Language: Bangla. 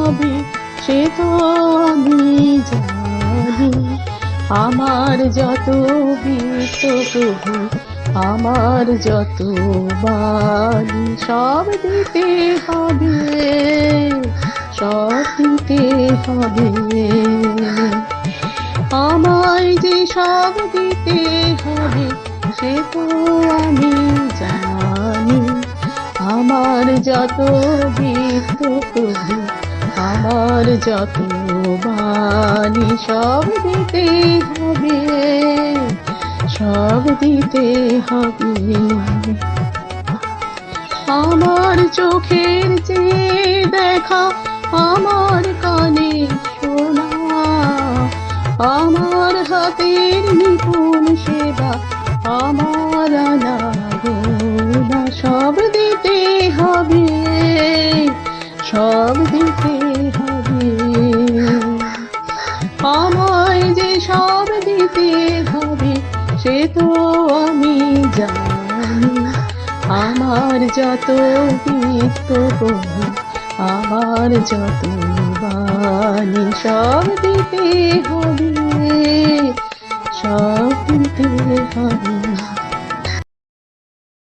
হবে সে তো আমি জানি। আমার যত বৃত্ত প্রভু, আমার যত বাণী, সব দিতে হবে, সব দিতে হবে। আমায় যে সব দিতে হবে সে তো আমি জানি। আমার যত বৃত্ত প্রভু, আমার যত বাণী, সব দিতে হবে, সব দিতে হবে। আমার চোখের যে দেখা, আমার কানে শোনা, আমার হাতের নিপুণ সেবা, আমার আনাগোনা, সব দিতে হবে, সব দিতে হবে। আমায় যে সব দিতে হবে সে তো আমি জানি। আমার যত বৃত্ত প্রভু, আমার যত বাণী, সব দিতে হবে, সব দিতে হবে।